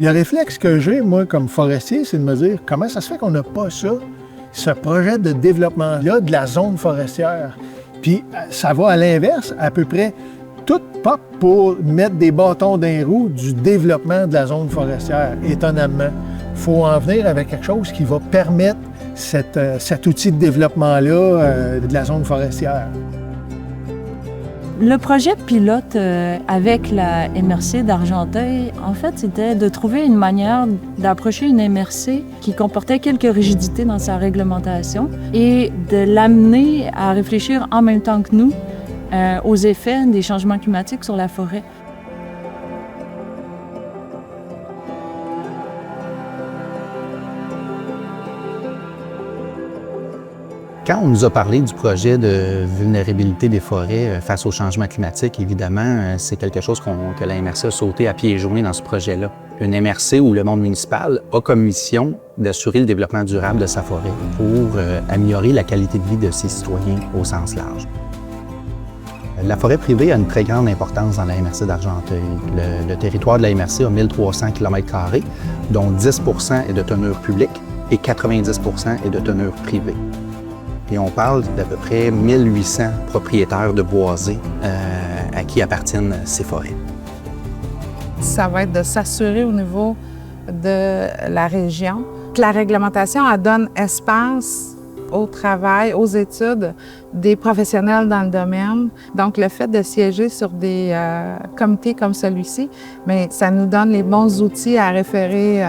Le réflexe que j'ai, moi, comme forestier, c'est de me dire comment ça se fait qu'on n'a pas ça, ce projet de développement-là de la zone forestière. Puis ça va à l'inverse, à peu près tout pop pour mettre des bâtons dans les roues du développement de la zone forestière, étonnamment. Il faut en venir avec quelque chose qui va permettre cet outil de développement-là de la zone forestière. Le projet pilote avec la MRC d'Argenteuil, en fait, c'était de trouver une manière d'approcher une MRC qui comportait quelques rigidités dans sa réglementation et de l'amener à réfléchir en même temps que nous aux effets des changements climatiques sur la forêt. Quand on nous a parlé du projet de vulnérabilité des forêts face au changement climatique, évidemment, c'est quelque chose que la MRC a sauté à pieds joints dans ce projet-là. Une MRC où le monde municipal a comme mission d'assurer le développement durable de sa forêt pour améliorer la qualité de vie de ses citoyens au sens large. La forêt privée a une très grande importance dans la MRC d'Argenteuil. Le territoire de la MRC a 1300 km², dont 10 % est de tenure publique et 90 % est de tenure privée. Et on parle d'à peu près 1800 propriétaires de boisés à qui appartiennent ces forêts. Ça va être de s'assurer au niveau de la région que la réglementation elle donne espace au travail, aux études des professionnels dans le domaine. Donc, le fait de siéger sur des comités comme celui-ci, bien, ça nous donne les bons outils à référer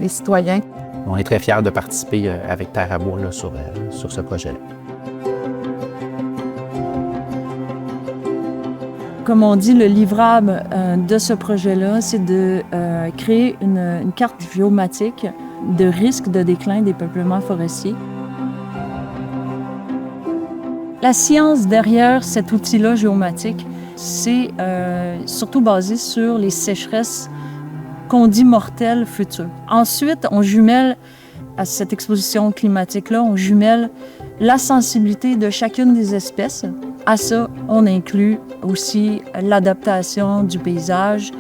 les citoyens. On est très fiers de participer avec Terre à Bois là, sur ce projet-là. Comme on dit, le livrable de ce projet-là, c'est de créer une carte géomatique de risque de déclin des peuplements forestiers. La science derrière cet outil-là géomatique, c'est surtout basé sur les sécheresses qu'on dit mortelles futures. Ensuite, on jumelle à cette exposition climatique-là, on jumelle la sensibilité de chacune des espèces. À ça, on inclut aussi l'adaptation du paysage.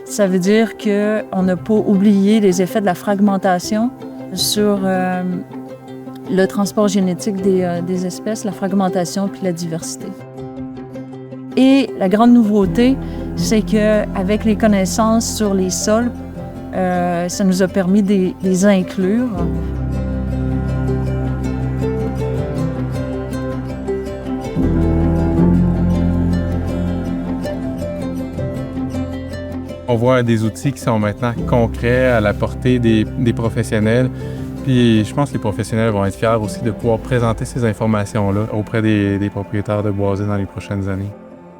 Ça veut dire qu'on n'a pas oublié les effets de la fragmentation sur le transport génétique des espèces, la fragmentation puis la diversité. Et la grande nouveauté, c'est qu'avec les connaissances sur les sols, ça nous a permis de les inclure. On voit des outils qui sont maintenant concrets à la portée des professionnels. Puis je pense que les professionnels vont être fiers aussi de pouvoir présenter ces informations-là auprès des propriétaires de boisés dans les prochaines années.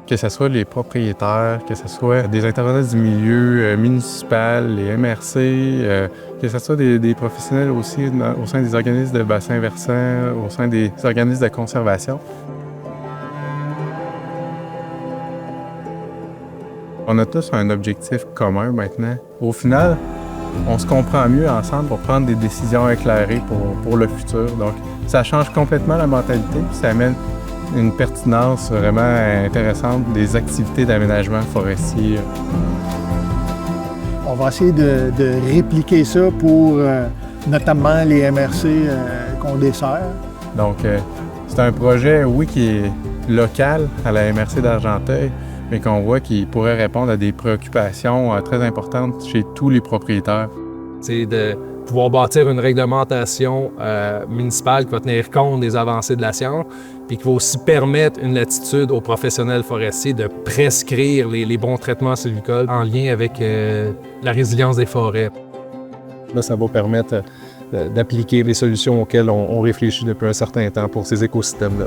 Que ce soit les propriétaires, que ce soit des intervenants du milieu municipal, les MRC, que ce soit des professionnels aussi au sein des organismes de bassins versants, au sein des organismes de conservation. On a tous un objectif commun maintenant. Au final, on se comprend mieux ensemble pour prendre des décisions éclairées pour le futur. Donc, ça change complètement la mentalité, puis ça amène une pertinence vraiment intéressante des activités d'aménagement forestier. On va essayer de répliquer ça pour notamment les MRC qu'on dessert. Donc, c'est un projet, oui, qui est local à la MRC d'Argenteuil, mais qu'on voit qui pourrait répondre à des préoccupations très importantes chez tous les propriétaires. C'est de pouvoir bâtir une réglementation municipale qui va tenir compte des avancées de la science, puis qui va aussi permettre une latitude aux professionnels forestiers de prescrire les bons traitements sylvicoles en lien avec la résilience des forêts. Là, ça va permettre d'appliquer les solutions auxquelles on réfléchit depuis un certain temps pour ces écosystèmes-là.